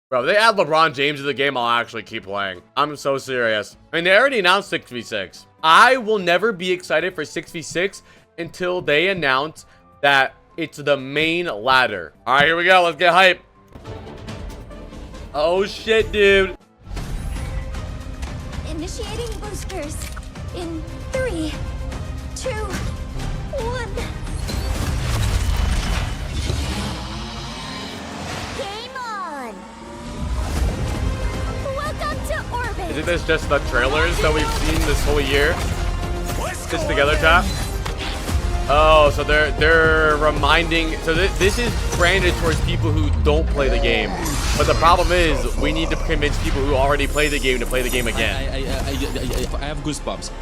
Bro, if they add LeBron James to the game, I'll actually keep playing. I'm so serious. I mean, they already announced 6v6. I will never be excited for 6v6 until they announce that it's the main ladder. All right, here we go. Let's get hype. Oh, shit, dude. Initiating boosters in 3, 2, 1. Game on. Welcome to orbit. Isn't this just the trailers that we've seen this whole year? Just together, chat. Oh, so they're reminding. So this is branded towards people who don't play the game. But the problem is, we need to convince people who already play the game to play the game again. I have goosebumps.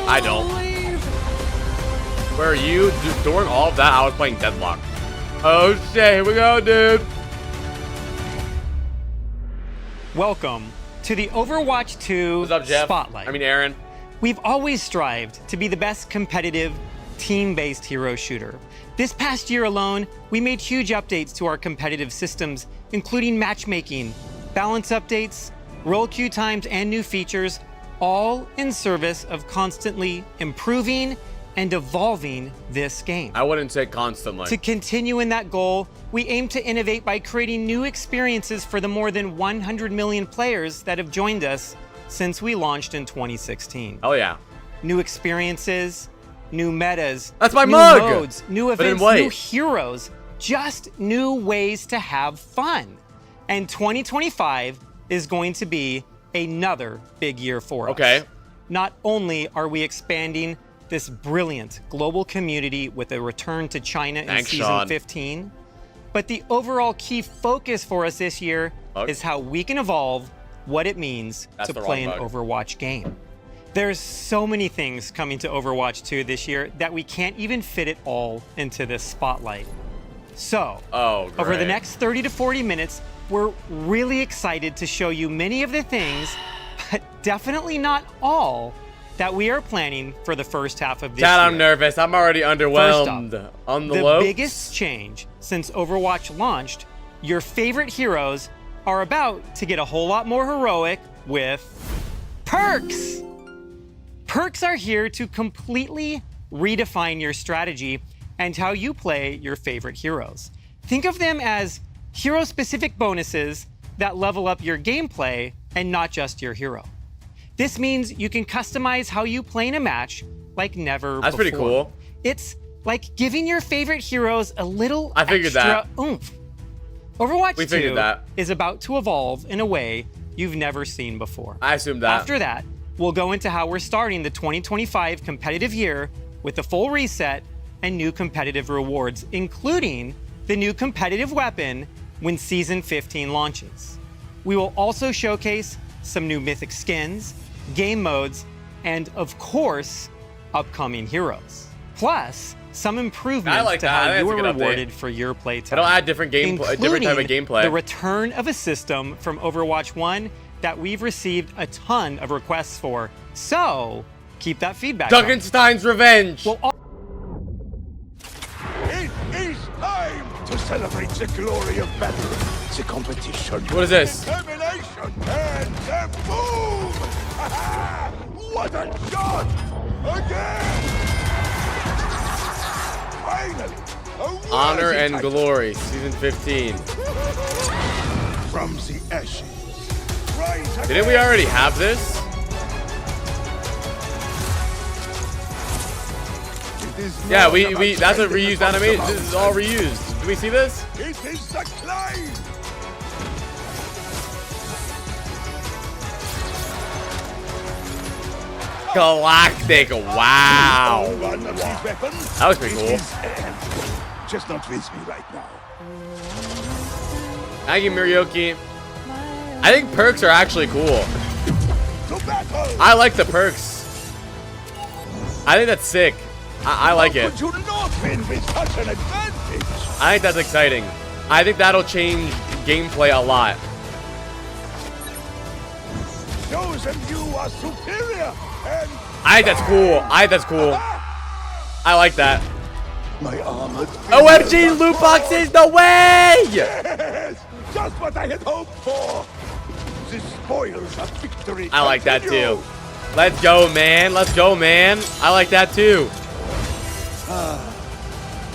I don't. Where are you? During all of that, I was playing Deadlock. Oh shit, here we go, dude. Welcome to the Overwatch 2 What's up, Jeff? Spotlight. I mean, Aaron. We've always strived to be the best competitive, team-based hero shooter. This past year alone, we made huge updates to our competitive systems, including matchmaking, balance updates, role queue times, and new features, all in service of constantly improving and evolving this game. I wouldn't say constantly. To continue in that goal, we aim to innovate by creating new experiences for the more than 100 million players that have joined us since we launched in 2016. Oh yeah. New experiences, new metas, That's my new mug! modes, new But in events, white. new heroes, just new ways to have fun. And 2025 is going to be another big year for us. Okay. Not only are we expanding this brilliant global community with a return to China in Thanks, season Sean. 15, but the overall key focus for us this year Bug? is how we can evolve what it means That's to the play an wrong bug. Overwatch game. There's so many things coming to Overwatch 2 this year that we can't even fit it all into this spotlight. So, Oh, over the great. next 30 to 40 minutes, we're really excited to show you many of the things, but definitely not all, that we are planning for the first half of this Chat, year. I'm nervous. I'm already underwhelmed. On the low. Biggest change since Overwatch launched, your favorite heroes are about to get a whole lot more heroic with perks. Perks are here to completely redefine your strategy and how you play your favorite heroes. Think of them as hero-specific bonuses that level up your gameplay and not just your hero. This means you can customize how you play in a match like never That's before. pretty cool. It's like giving your favorite heroes a little I figured extra that. oomph. Overwatch We 2 figured that. is about to evolve in a way you've never seen before. I assumed that. After that, we'll go into how we're starting the 2025 competitive year with a full reset and new competitive rewards, including the new competitive weapon when Season 15 launches. We will also showcase some new mythic skins, game modes, and of course, upcoming heroes. Plus, some improvements like to that. I how think you it's a are good update. rewarded for your playtime. It'll add different gameplay, a different type of including gameplay. the return of a system from Overwatch 1 that we've received a ton of requests for. So, keep that feedback coming. Duckenstein's Revenge. We'll It is time to celebrate the glory of battle, the competition. What is this? Determination and the boom! What a shot! Again! Finally! a Honor worthy and title. Glory, Season 15. From the ashes. Rise Didn't we again. already have this? It is Yeah, not we about that's a spending reused across the animation. This is all mountains. reused. Do we see this? It is the climb! Galactic. Wow. One of these weapons That was pretty is cool. his hand. Just not with me right now. Thank you, Mirioki. I think perks are actually cool. To battle! I like the perks. I think that's sick. I like How it. could you not win with such an advantage? I think that's exciting. I think that'll change gameplay a lot. Shows them you are superior and I think that's cool. I think that's cool. I like that. my armored OMG loot boxes, no way! Yes! Just what I had hoped for. The spoils of victory. I like that continue. too. Let's go, man. Let's go, man. I like that too.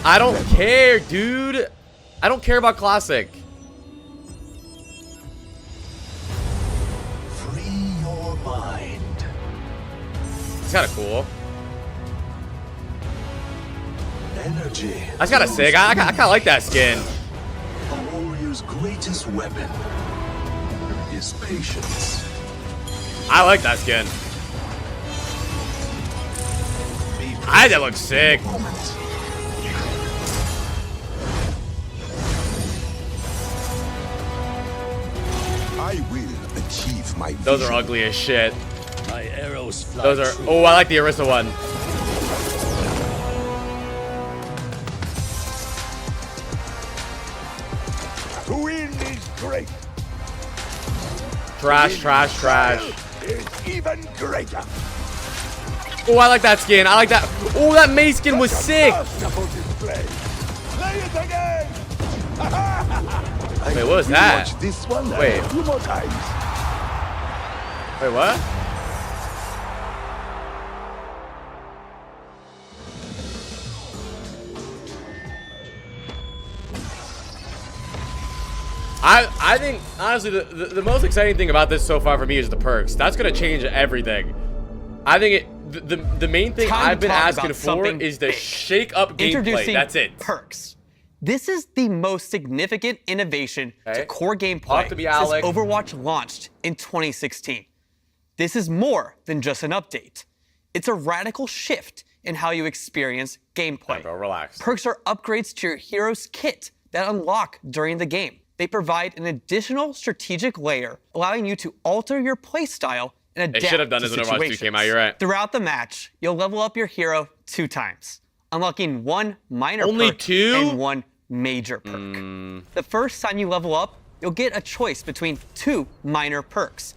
I don't care, dude. I don't care about classic. Free your mind. It's kind of cool. Energy. That's kind of sick. I kind of like that skin. A warrior's greatest weapon is patience. I like that skin. That looks sick. I will achieve my Those are ugly as shit. My arrows fly. Those are. Oh, I like the Orisa one. To win is great. Trash, trash, trash. Is even greater. Oh, I like that skin. I like that. Oh, that May skin was sick. Masterful display. Play it again. Wait, what was that? Watch this one. Wait. A few more times. Wait, what? I think, honestly, the most exciting thing about this so far for me is the perks. That's going to change everything. I think the main thing Time to I've been talk asking about for something is the big. shake up gameplay. Introducing That's it. perks. This is the most significant innovation Okay. to core gameplay Talk to me, since Alex. Overwatch launched in 2016. This is more than just an update. It's a radical shift in how you experience gameplay. Bro, relax. Perks are upgrades to your hero's kit that unlock during the game. They provide an additional strategic layer, allowing you to alter your playstyle and adapt They should have done to this when Overwatch 2 situations. came out, you're right. Throughout the match, you'll level up your hero 2 times, unlocking 1 minor Only perk 2? and 1 major perk. The first time you level up, you'll get a choice between 2 minor perks.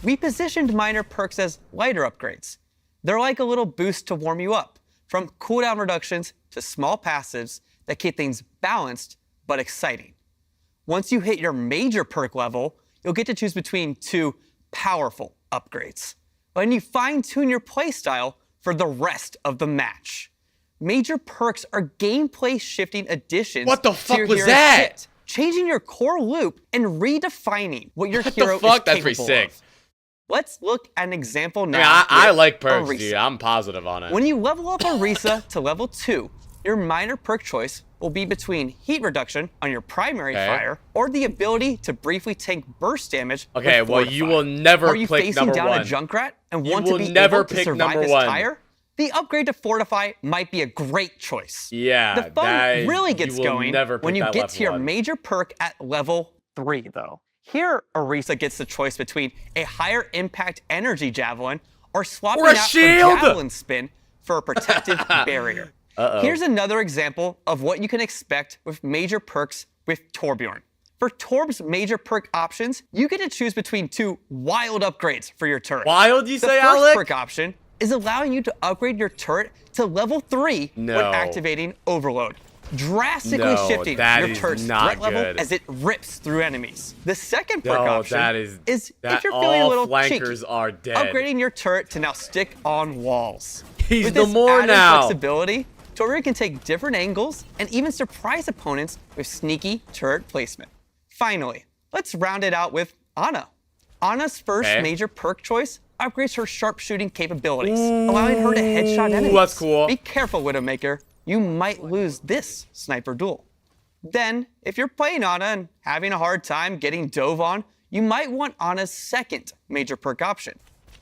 We positioned minor perks as lighter upgrades. They're like a little boost to warm you up, from cooldown reductions to small passives that keep things balanced but exciting. Once you hit your major perk level, you'll get to choose between 2 powerful upgrades, letting you fine-tune your playstyle for the rest of the match. Major perks are gameplay-shifting additions What the to fuck your was hero's that? kit, changing your core loop and redefining what your What hero the fuck? is That's pretty capable sick. of. Let's look at an example I mean, now. I with like perks, Orisa. dude. I'm positive on it. When you level up Orisa to level 2, your minor perk choice will be between heat reduction on your primary Okay. fire or the ability to briefly tank burst damage. Okay, with well, Fortify. you will never Are you click facing number down 1. a Junkrat and You want to will be never able to pick survive number his 1. tire? The upgrade to Fortify might be a great choice. Yeah, The fun that is- really you gets will going never when pick you that get level to your 1. major perk at level 3, though. Here, Orisa gets the choice between a higher impact energy javelin or swapping Or a out shield! her javelin spin for a protective barrier. Here's another example of what you can expect with major perks with Torbjorn. For Torb's major perk options, you get to choose between 2 wild upgrades for your turret. Wild, you The say, first Alec? perk option is allowing you to upgrade your turret to level 3 when No. activating Overload, drastically No, shifting that your is turret's not threat level good. as it rips through enemies. The second perk No, option that is if that you're feeling a all little flankers cheeky, are dead. upgrading your turret to now stick on walls. He's With no this more added now. flexibility, Torbjorn can take different angles and even surprise opponents with sneaky turret placement. Finally, let's round it out with Ana. Ana's first Okay. major perk choice upgrades her sharpshooting capabilities, allowing her to headshot enemies. that's cool. Be careful, Widowmaker. You might lose this sniper duel. Then, if you're playing Ana and having a hard time getting dove on, you might want Ana's second major perk option.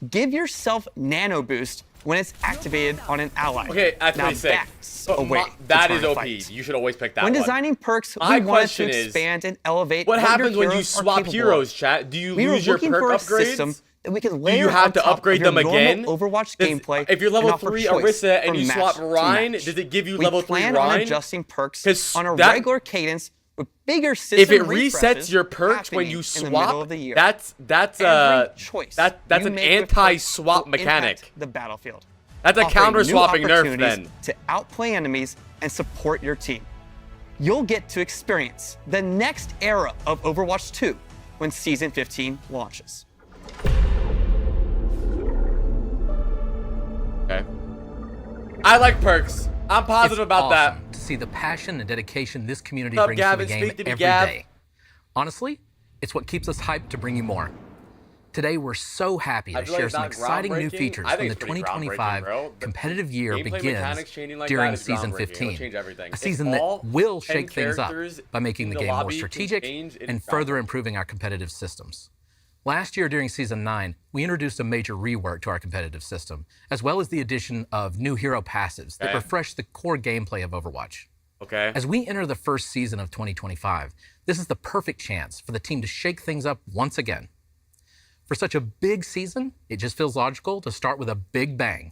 Give yourself Nano Boost when it's activated on an ally. Okay, that's now pretty sick. that's But a way that to is turn a OP. fight. You should always pick that When one. designing perks, My we wanted question to is, expand and elevate What your happens when you heroes are swap capable heroes, of. chat? Do you We were lose your looking perk for a upgrades? system that we could Do layer you have on to top upgrade of your them again? normal Overwatch Does- gameplay. if you're level and offer 3 choice Orisa and from you match swap to Rhine, match. does it give you We level 3 plan on Rhine? adjusting perks 'Cause on a that- regular cadence with bigger system If it refreshes resets your perks when happening you in the middle swap, of the year. that's Every choice that's you an make with perks anti-swap will mechanic. impact the battlefield. That's a offering new counter-swapping nerf opportunities then. to outplay enemies and support your team. you'll get to experience the next era of Overwatch 2 when Season 15 launches. Okay. I like perks. I'm positive about awesome that. to see the passion and dedication this community What's up, brings Gavin? to the game Speak to me, every Gav. day. Honestly, it's what keeps us hyped to bring you more. Today, we're so happy I to feel like share it's some not exciting new groundbreaking. features I think when the it's pretty 2025 groundbreaking, bro. competitive year Gameplay mechanics begins changing like during that is Season groundbreaking. It'll 15. change everything. A If season that all will 10 shake things up characters by making in the the game more lobby can strategic change, it and is further groundbreaking. improving our competitive systems. Last year during Season 9, we introduced a major rework to our competitive system, as well as the addition of new hero passives that Okay. refresh the core gameplay of Overwatch. Okay. As we enter the first season of 2025, this is the perfect chance for the team to shake things up once again. For such a big season, it just feels logical to start with a big bang,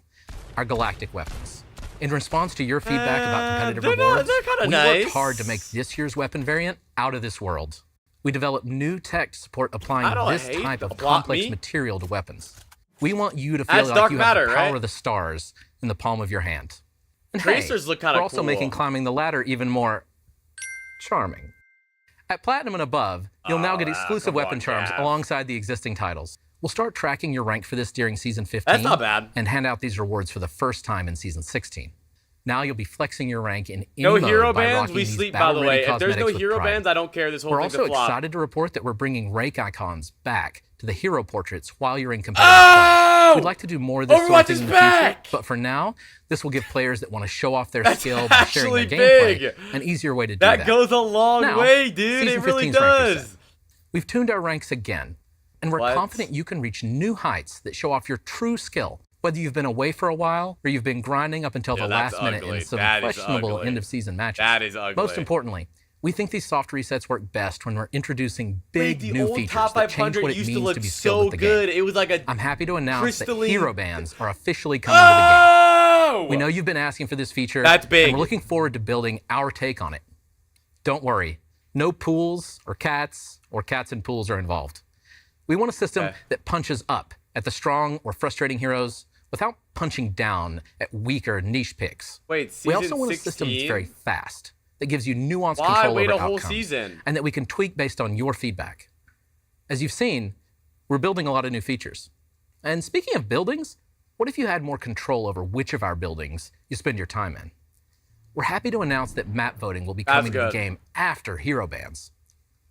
our galactic weapons. In response to your feedback about competitive rewards, they're kinda we nice. worked hard to make this year's weapon variant out of this world. We developed new tech to support I applying don't this hate type the of plot complex me. material to weapons. We want you to feel That's like dark you matter, have the power right? of the stars in the palm of your hand. And Tracers look kinda we're also cool. making climbing the ladder even more charming. At Platinum and above, you'll now get exclusive come weapon on, charms Gav. alongside the existing titles. We'll start tracking your rank for this during Season 15. That's not bad. And hand out these rewards for the first time in Season 16. Now you'll be flexing your rank in No mode hero by bands, rocking we these sleep, by the battle-ready way. If there's no cosmetics with hero pride. bands, I don't care. This whole We're thing's also a flop. excited to report that we're bringing rank icons back to the hero portraits while you're in competitive Oh! play. We'd like to do more of this sort of Overwatch thing is in the back! future, but for now, this will give players that want to show off their That's skill by sharing their actually gameplay big. an easier way to do That that. goes a long Now, way, dude. Season It really 15's rank is does. set. We've tuned our ranks again, and we're What? confident you can reach new heights that show off your true skill. Whether you've been away for a while or you've been grinding up until Yeah, the that's last minute ugly. in some That is questionable ugly. end-of-season matches. That is ugly. Most importantly, we think these soft resets work best when we're introducing big Wait, the new old features top that change 500 what it used to means look to be skilled so at the game. good. It was like a I'm happy to announce that crystalline- hero bands are officially coming to the game. Oh! We know you've been asking for this feature. That's big. And we're looking forward to building our take on it. Don't worry, no pools or cats and pools are involved. We want a system Okay. that punches up at the strong or frustrating heroes without punching down at weaker niche picks. Wait, We season also want a system that's 16? very fast, that gives you nuanced Why control wait over a whole outcomes, season? and that we can tweak based on your feedback. As you've seen, we're building a lot of new features. And speaking of buildings, what if you had more control over which of our buildings you spend your time in? We're happy to announce that map voting will be That's coming to the good. game after hero bans.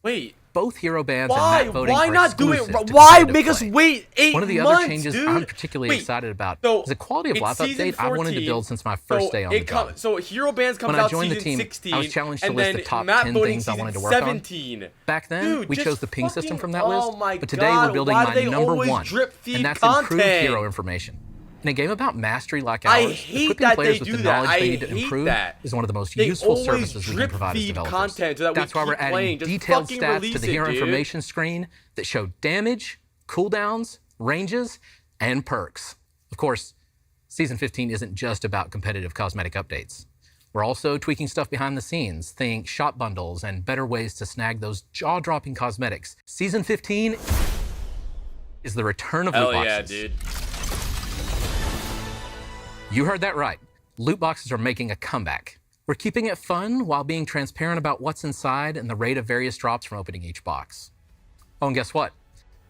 Wait, Both hero bans why? and map voting Why are not do it? exclusive to Why competitive make us play. wait 8 One of the months, other changes dude? I'm particularly Wait, excited about so is a quality of it's life season update I wanted to 14, build since my first day on the job. So Hero Bands comes When I out joined the season team, 16, I was challenged to and list then the top map 10 voting things I wanted to season work on. 17. Back then, Dude, we just chose the ping system fucking- from that list, oh my but today God, we're building why do my they number always one, drip feed and that's content? improved hero information. In a game about mastery like I ours, hate equipping that players they with do the that. knowledge I they need to hate improve that. is one of the most They useful always services we can drip provide as feed developers. content so that we That's why we're keep adding playing. Just detailed fucking stats release to the it, hero dude. information screen that show damage, cooldowns, ranges, and perks. Of course, Season 15 isn't just about competitive cosmetic updates. We're also tweaking stuff behind the scenes, think shop bundles and better ways to snag those jaw-dropping cosmetics. Season 15 is the return of Hell loot yeah, boxes. dude. You heard that right. Loot boxes are making a comeback. We're keeping it fun while being transparent about what's inside and the rate of various drops from opening each box. Oh, and guess what?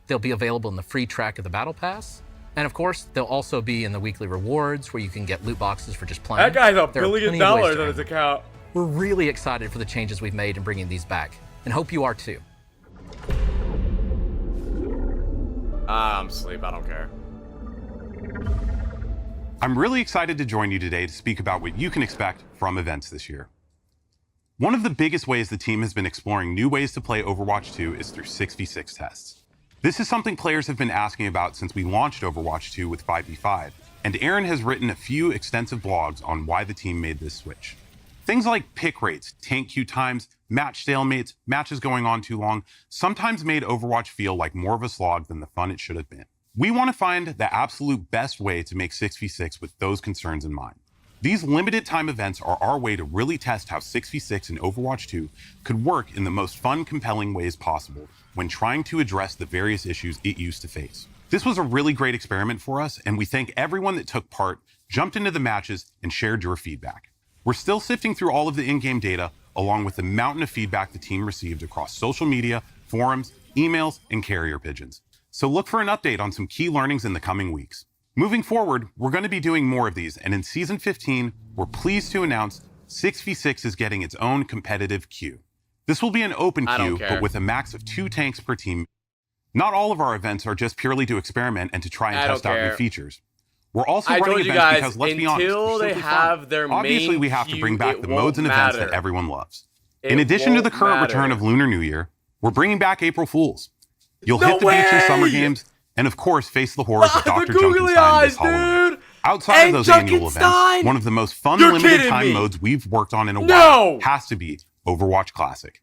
They'll be available in the free track of the Battle Pass. And of course, they'll also be in the weekly rewards where you can get loot boxes for just playing. That guy's a There are billion plenty of ways dollars to on earn his account. We're really excited for the changes we've made in bringing these back, and hope you are too. I'm asleep. I don't care. I'm really excited to join you today to speak about what you can expect from events this year. One of the biggest ways the team has been exploring new ways to play Overwatch 2 is through 6v6 tests. This is something players have been asking about since we launched Overwatch 2 with 5v5, and Aaron has written a few extensive blogs on why the team made this switch. Things like pick rates, tank queue times, match stalemates, matches going on too long, sometimes made Overwatch feel like more of a slog than the fun it should have been. We want to find the absolute best way to make 6v6 with those concerns in mind. These limited time events are our way to really test how 6v6 in Overwatch 2 could work in the most fun, compelling ways possible when trying to address the various issues it used to face. This was a really great experiment for us, and we thank everyone that took part, jumped into the matches, and shared your feedback. We're still sifting through all of the in-game data, along with the mountain of feedback the team received across social media, forums, emails, and carrier pigeons. So look for an update on some key learnings in the coming weeks. Moving forward, we're going to be doing more of these, and in Season 15, we're pleased to announce 6v6 is getting its own competitive queue. This will be an open queue, but with a max of 2 tanks per team. Not all of our events are just purely to experiment and to try and test out new features. We're also running events because, let's be honest, until they have their main obviously we have to bring back the modes and events that everyone loves. It In addition to the won't current matter. return of Lunar New Year, we're bringing back April Fools. You'll hit the beach in Summer Games, and of course, face the horrors of Dr. googly Junkenstein eyes, this Halloween. dude! Outside of those annual Junkenstein! events, one of the most fun You're limited kidding time me. modes we've worked on in a No! while has to be Overwatch Classic.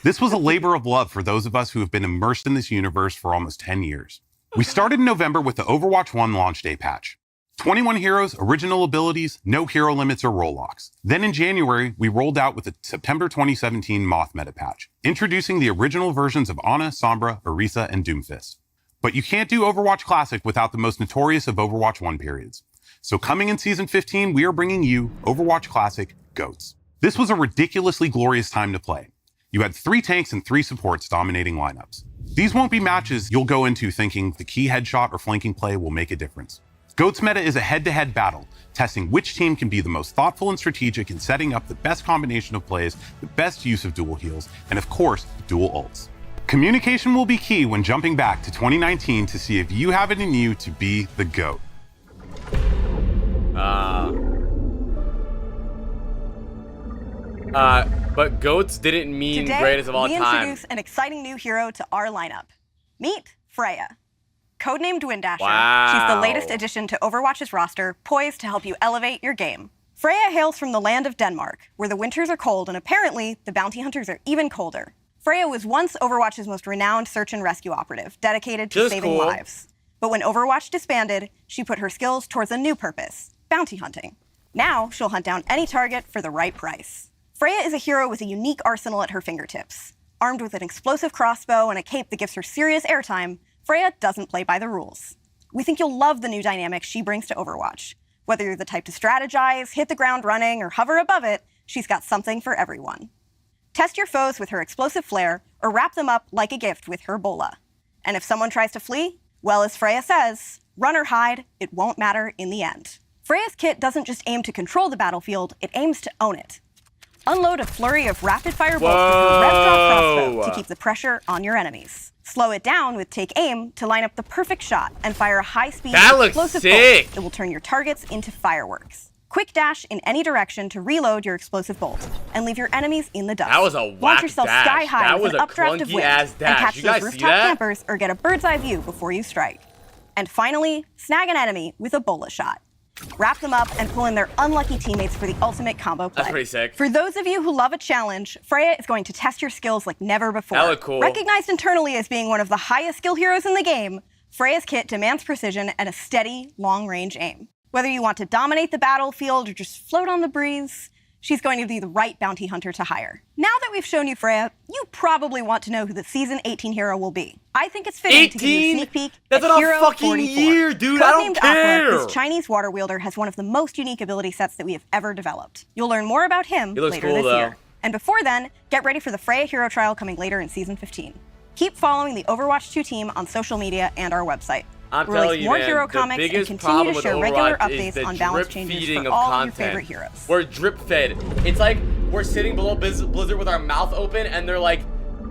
This was a labor of love for those of us who have been immersed in this universe for almost 10 years. We started in November with the Overwatch 1 launch day patch. 21 heroes, original abilities, no hero limits or role locks. Then in January, we rolled out with the September 2017 Moth meta patch, introducing the original versions of Ana, Sombra, Orisa, and Doomfist. But you can't do Overwatch Classic without the most notorious of Overwatch 1 periods. So coming in Season 15, we are bringing you Overwatch Classic GOATs. This was a ridiculously glorious time to play. You had 3 tanks and 3 supports dominating lineups. These won't be matches you'll go into thinking the key headshot or flanking play will make a difference. GOATs meta is a head-to-head battle, testing which team can be the most thoughtful and strategic in setting up the best combination of plays, the best use of dual heals, and of course, dual ults. Communication will be key when jumping back to 2019 to see if you have it in you to be the GOAT. But goats didn't mean Today, greatest of all we time. introduce an exciting new hero to our lineup. Meet Freya. Codenamed Windasher, Wow. she's the latest addition to Overwatch's roster, poised to help you elevate your game. Freya hails from the land of Denmark, where the winters are cold and apparently the bounty hunters are even colder. Freya was once Overwatch's most renowned search and rescue operative, dedicated to Just saving cool. lives. But when Overwatch disbanded, she put her skills towards a new purpose, bounty hunting. Now she'll hunt down any target for the right price. Freya is a hero with a unique arsenal at her fingertips. Armed with an explosive crossbow and a cape that gives her serious airtime, Freya doesn't play by the rules. We think you'll love the new dynamic she brings to Overwatch. Whether you're the type to strategize, hit the ground running, or hover above it, she's got something for everyone. Test your foes with her explosive flare, or wrap them up like a gift with her bola. And if someone tries to flee, well, as Freya says, run or hide, it won't matter in the end. Freya's kit doesn't just aim to control the battlefield, it aims to own it. Unload a flurry of rapid-fire bolts with her rev drop crossbow to keep the pressure on your enemies. Slow it down with Take Aim to line up the perfect shot and fire a high-speed explosive bolt that will turn your targets into fireworks. Quick dash in any direction to reload your explosive bolt and leave your enemies in the dust. That was a Launch whack yourself dash. sky high That with was an a updraft of wind clunky-ass and dash. catch You those guys see rooftop that? campers or get a bird's eye view before you strike. And finally, snag an enemy with a bola shot. Wrap them up and pull in their unlucky teammates for the ultimate combo play. That's pretty sick. For those of you who love a challenge, Freya is going to test your skills like never before. That looked cool. Recognized internally as being one of the highest skill heroes in the game, Freya's kit demands precision and a steady, long-range aim. Whether you want to dominate the battlefield or just float on the breeze, she's going to be the right bounty hunter to hire. Now that we've shown you Freya, you probably want to know who the Season 18 hero will be. I think it's fitting to give you a sneak peek That's at in a Hero fucking 44. year, dude. I don't Codenamed care. Aqua, this Chinese water wielder has one of the most unique ability sets that we have ever developed. You'll learn more about him He looks later cool, this though. year. And before then, get ready for the Freya Hero Trial coming later in Season 15. Keep following the Overwatch 2 team on social media and our website. I'm We'll release telling you, more man, hero the comics and biggest continue problem to with share regular Overwatch is updates the on balance drip changes feeding for of all content. your favorite heroes. We're drip fed. It's like we're sitting below Blizzard with our mouth open and they're like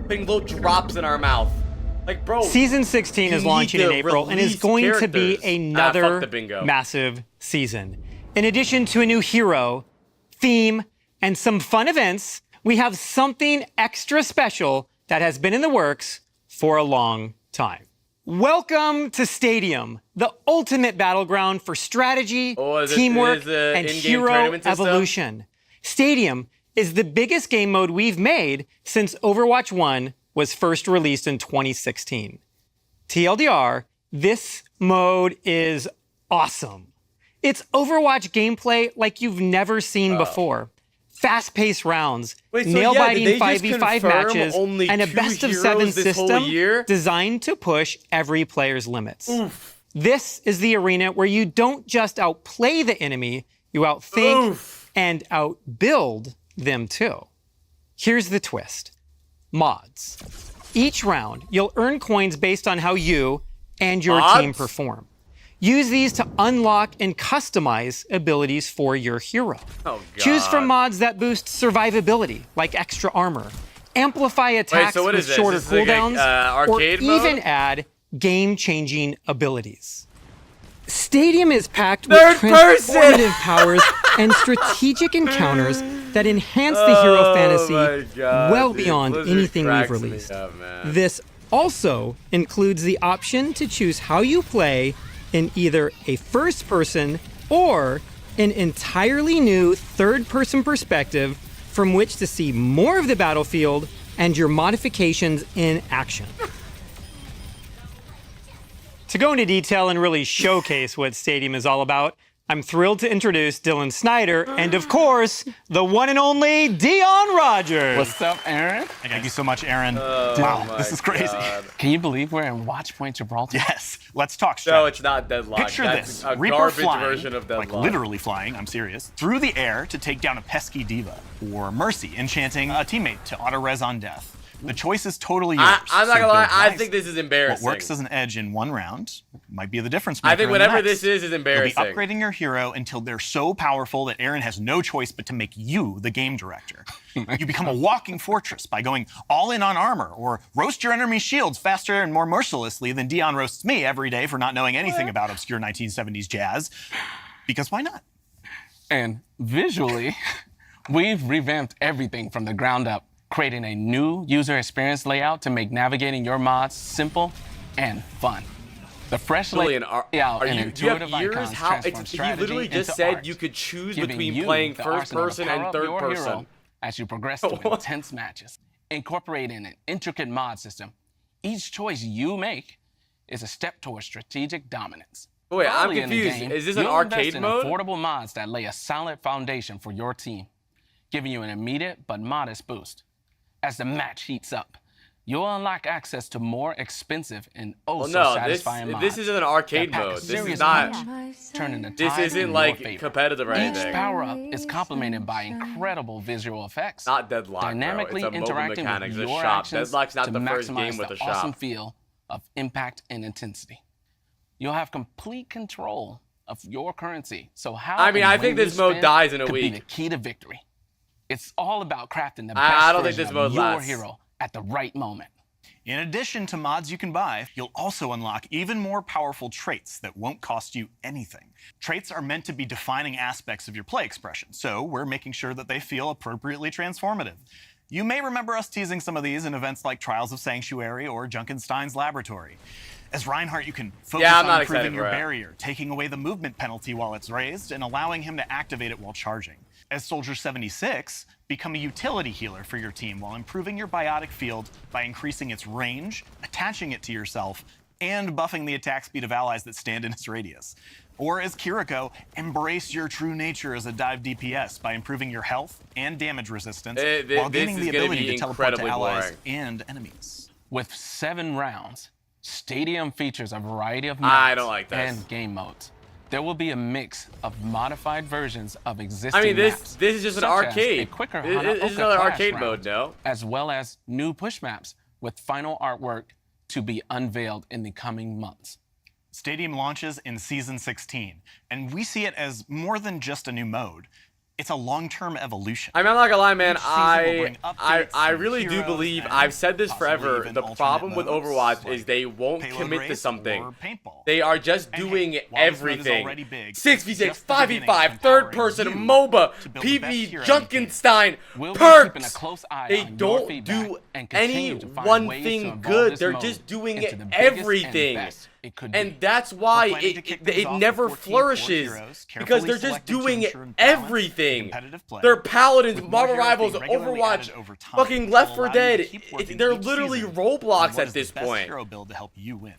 putting little drops in our mouth. Like, bro. Season 16 is you launching need in to April and is release going to be characters. another fuck the bingo. massive season. In addition to a new hero, theme, and some fun events, we have something extra special that has been in the works for a long time. Welcome to Stadium, the ultimate battleground for strategy, teamwork, and hero evolution. Stadium is the biggest game mode we've made since Overwatch 1 was first released in 2016. TLDR, this mode is awesome. It's Overwatch gameplay like you've never seen before. Fast-paced rounds, nail-biting 5v5 matches, and a best-of-7 system designed to push every player's limits. This is the arena where you don't just outplay the enemy, you outthink and outbuild them too. Here's the twist. Mods. Each round, you'll earn coins based on how you and your team Mods? perform. Use these to unlock and customize abilities for your hero. Oh, Choose from God. mods that boost survivability, like extra armor, amplify attacks so what with is this? shorter This is like a, cooldowns, arcade or even mode? add game-changing abilities. Stadium is packed Third with person! transformative powers and strategic encounters that enhance the hero fantasy my God, well dude. beyond Blizzard anything we've cracks me released. up, man. This also includes the option to choose how you play in either a first-person or an entirely new third-person perspective from which to see more of the battlefield and your modifications in action. To go into detail and really showcase what Stadium is all about, I'm thrilled to introduce Dylan Snyder and, of course, the one and only Dion Rogers. What's up, Aaron? Thank you so much, Aaron. Wow, this is crazy. Can you believe we're in Watch Point Gibraltar? Yes, let's talk No, strategy. it's not Deadlock. Picture That's this, a Reaper garbage flying, version of Deadlock. like literally flying, I'm serious, through the air to take down a pesky diva, or Mercy enchanting a teammate to auto-res on death. The choice is totally yours. I'm not so gonna lie, build I wisely. think this is embarrassing. What works as an edge in one round might be the difference maker I think in the whatever next. this is embarrassing. You'll be upgrading your hero until they're so powerful that Aaron has no choice but to make you the game director. You become a walking fortress by going all in on armor, or roast your enemy shields faster and more mercilessly than Dion roasts me every day for not knowing anything about obscure 1970s jazz. Because why not? And visually, we've revamped everything from the ground up, creating a new user experience layout to make navigating your mods simple and fun. The fresh Julian, layout are and you intuitive have ears? icons How transform he strategy literally just into said art, you could choose giving between you playing the first arsenal to person power and up third your person. hero as you progress through intense matches. Incorporating an intricate mod system, each choice you make is a step towards strategic dominance. Wait, I'm Early in the confused. game, Is this an you'll arcade invest in mode? affordable mods that lay a solid foundation for your team, giving you an immediate but modest boost. As the match heats up, you'll unlock access to more expensive and Well, so no, satisfying mods. this isn't an arcade that pack a mode. This is serious not. punch, turning the This tide isn't in like your favor. competitive or Each anything. power-up is complemented by incredible visual effects, Not Deadlock, dynamically bro. It's a mobile interacting mechanics, with a your shop. actions Deadlock's not to the first maximize game with the a shop. awesome feel of impact and intensity. You'll have complete control of your currency. So how I mean, and I when think you this mode spend dies in a could be week. the key to victory. It's all about crafting the best I don't think version this of mode your lasts. hero at the right moment. In addition to mods you can buy, you'll also unlock even more powerful traits that won't cost you anything. Traits are meant to be defining aspects of your play expression, so we're making sure that they feel appropriately transformative. You may remember us teasing some of these in events like Trials of Sanctuary or Junkenstein's Laboratory. As Reinhardt, you can focus I'm not on excited improving your for it. barrier, taking away the movement penalty while it's raised, and allowing him to activate it while charging. As Soldier 76, become a utility healer for your team while improving your biotic field by increasing its range, attaching it to yourself, and buffing the attack speed of allies that stand in its radius. Or as Kiriko, embrace your true nature as a dive DPS by improving your health and damage resistance while this gaining is the gonna ability be to teleport to incredibly allies boring. and enemies. With 7 rounds, Stadium features a variety of I maps don't like this. and game modes. There will be a mix of modified versions of existing I mean, maps, this is just an such as arcade. a quicker This is Hanaoka another Clash arcade round, mode, no? as well as new push maps with final artwork to be unveiled in the coming months. Stadium launches in Season 16, and we see it as more than just a new mode. It's a long-term evolution. I mean, I'm not gonna lie, man. Each season will bring updates, I new really do heroes, believe, and I've said this possibly forever, even the alternate problem with modes, Overwatch like is they won't payload commit to race something. or paintball. They are just And hey, doing while this mode is everything. already big, 6v6, just the beginning of 5v5, third empowering person, you MOBA, to build the best PV, hero you can. Junkenstein, We'll be perks. keeping a close eye They on your don't feedback do and any continue to find one ways to thing evolve good. this They're mode just doing into the biggest and everything. best it could be. And that's why We're planning to kick it things off never with 14 core flourishes. heroes, Because carefully they're just selected to doing ensure balance and everything. competitive play. They're Paladins, With more Marvel heroes Rivals, being regularly Overwatch, added over time, fucking it Left will 4 allow you to Dead. keep working They're each literally season on Roblox what at is this the best point. hero build to help you win.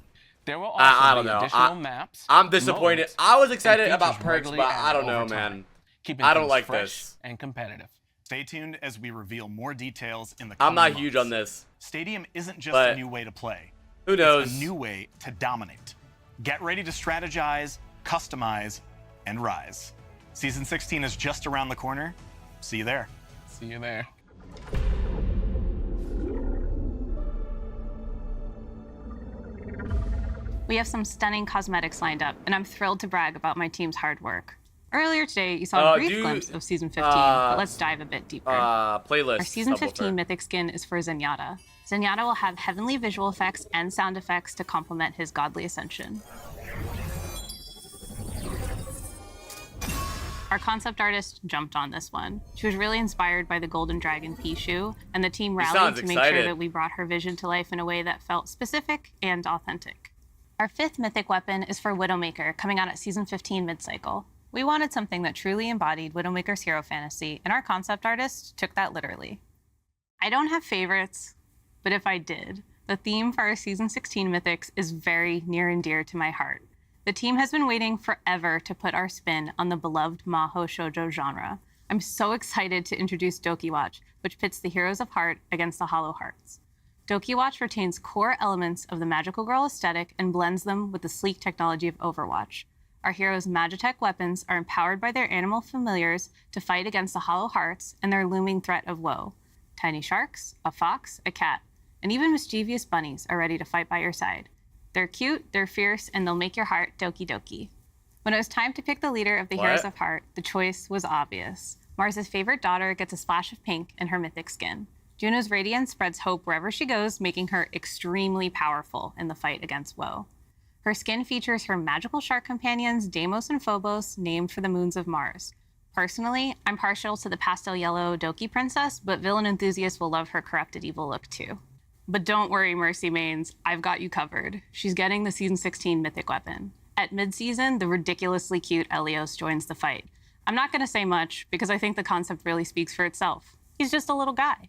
There will also I be don't know. additional maps. I'm disappointed. modes, I was and excited features about perks, regularly but I added don't know, over time, man. keeping I don't things like fresh this. and competitive. Stay tuned as we reveal more details in the I'm coming not huge months. on this. Stadium isn't just but a new way to play. Who knows? It's a new way to dominate. Get ready to strategize, customize, and rise. Season 16 is just around the corner. See you there. See you there. We have some stunning cosmetics lined up, and I'm thrilled to brag about my team's hard work. Earlier today, you saw a brief glimpse of Season 15, but let's dive a bit deeper. Playlist. Our Season subwoofer. 15 Mythic skin is for Zenyatta. Zenyatta will have heavenly visual effects and sound effects to complement his godly ascension. Our concept artist jumped on this one. She was really inspired by the Golden Dragon Pichu, and the team rallied to make sure that we brought her vision to life in a way that felt specific and authentic. Our 5th Mythic weapon is for Widowmaker, coming out at Season 15 mid-cycle. We wanted something that truly embodied Widowmaker's hero fantasy, and our concept artist took that literally. I don't have favorites, but if I did, the theme for our Season 16 Mythics is very near and dear to my heart. The team has been waiting forever to put our spin on the beloved Maho Shoujo genre. I'm so excited to introduce Dokiwatch, which pits the heroes of heart against the hollow hearts. Dokiwatch retains core elements of the magical girl aesthetic and blends them with the sleek technology of Overwatch. Our heroes' Magitech weapons are empowered by their animal familiars to fight against the hollow hearts and their looming threat of woe. Tiny sharks, a fox, a cat, and even mischievous bunnies are ready to fight by your side. They're cute, they're fierce, and they'll make your heart doki doki. When it was time to pick the leader of the Heroes of Heart, the choice was obvious. Mars's favorite daughter gets a splash of pink in her mythic skin. Juno's radiance spreads hope wherever she goes, making her extremely powerful in the fight against woe. Her skin features her magical shark companions, Deimos and Phobos, named for the moons of Mars. Personally, I'm partial to the pastel yellow Doki princess, but villain enthusiasts will love her corrupted evil look too. But don't worry, Mercy Mains, I've got you covered. She's getting the Season 16 mythic weapon. At mid-season, the ridiculously cute Elios joins the fight. I'm not going to say much, because I think the concept really speaks for itself. He's just a little guy.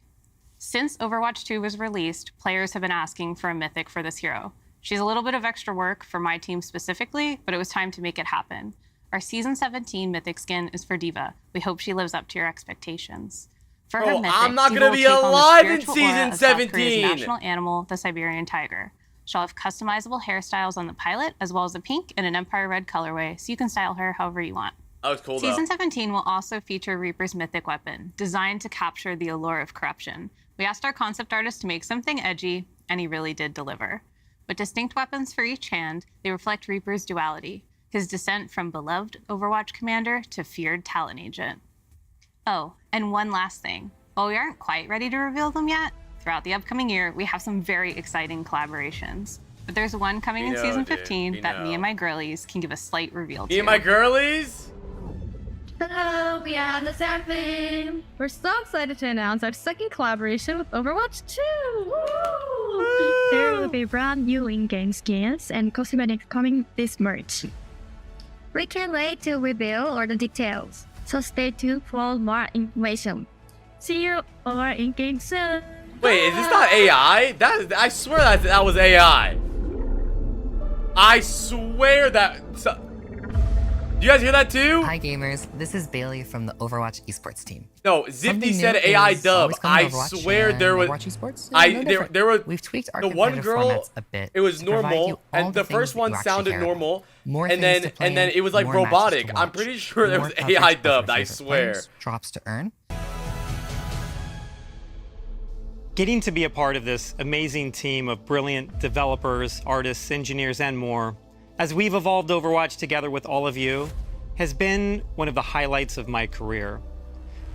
Since Overwatch 2 was released, players have been asking for a mythic for this hero. She's a little bit of extra work for my team specifically, but it was time to make it happen. Our Season 17 mythic skin is for Diva. We hope she lives up to your expectations. For her mythic, I'm not Diva gonna will be take on the alive in spiritual Season aura of South Korea's 17. national animal, the Siberian tiger. She'll have customizable hairstyles on the pilot, as well as a pink and an Empire Red colorway, so you can style her however you want. That was cool, Season though. 17 will also feature Reaper's mythic weapon, designed to capture the allure of corruption. We asked our concept artist to make something edgy, and he really did deliver. With distinct weapons for each hand, they reflect Reaper's duality, his descent from beloved Overwatch commander to feared talent agent. Oh, and one last thing. While we aren't quite ready to reveal them yet, throughout the upcoming year, we have some very exciting collaborations. But there's one coming in Season 15 that me and my girlies can give a slight reveal to. Me and my girlies? Hello, we are the Seven. We're so excited to announce our second collaboration with Overwatch 2. There will be brand new in-game skins and cosmetics coming this March. We can't wait to reveal all the details, so stay tuned for more information. See you all in-game soon. Wait, is this not AI? I swear that was AI. I swear that. You guys hear that too? Hi gamers, this is Bailey from the Overwatch esports team. No, Zifty said AI dub. I swear there was. There was. We've tweaked our the one girl. formats a bit. It was to provide normal, you all and the things first that one you actually sounded care about. normal, More and things then to plan, it was like more matches to robotic. I'm watch, pretty sure there more was coverage AI of our dubbed. I favorite swear. players, drops to earn. Getting to be a part of this amazing team of brilliant developers, artists, engineers, and more, as we've evolved Overwatch together with all of you, has been one of the highlights of my career.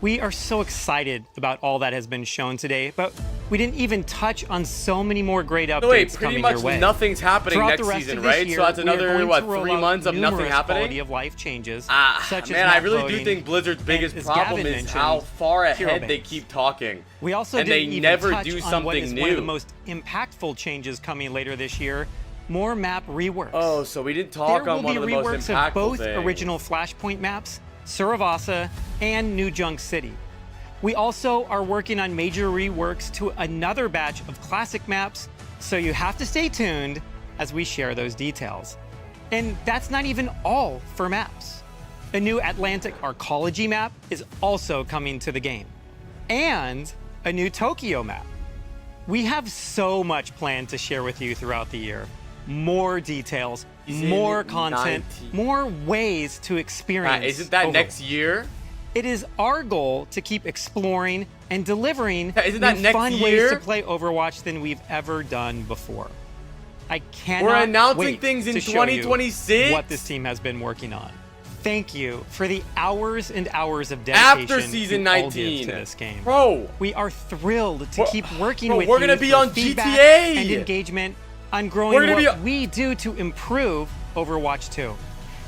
We are so excited about all that has been shown today, but we didn't even touch on so many more great updates So wait, pretty coming much your way. nothing's happening Throughout next the rest season, of this right? year, So that's we are another, going what, to roll 3 out months of nothing numerous happening? quality of life changes, such as Man, I map really do voting, think Blizzard's and biggest as problem Gavin is mentioned, how far hero ahead they bans. keep talking. We also and they didn't even never touch do on what is something one of the new. most impactful changes coming later this year, more map reworks. Oh, so we didn't talk there on will one be of the most reworks impactful of both things. original Flashpoint maps, Suravasa, and New Junk City. We also are working on major reworks to another batch of classic maps, so you have to stay tuned as we share those details. And that's not even all for maps. A new Atlantic Arcology map is also coming to the game, and a new Tokyo map. We have so much planned to share with you throughout the year. More details, more content, more ways to experience. Isn't that Overwatch. next year? It is our goal to keep exploring and delivering Isn't that new next fun year? ways to play Overwatch than we've ever done before. I cannot We're announcing wait things in to show you 2026? what this team has been working on. Thank you for the hours and hours of dedication After season you all give 19 to this game. Bro, we are thrilled to keep working with we're you gonna be for on feedback GTA and engagement on We're growing gonna what be we do to improve Overwatch 2.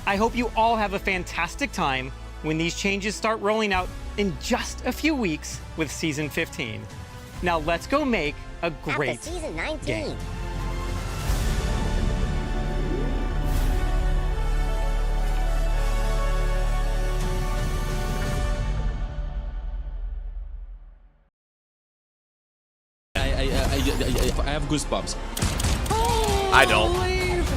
I hope you all have a fantastic time when these changes start rolling out in just a few weeks with Season 15. Now let's go make a great After season 19. game. I have goosebumps. I don't.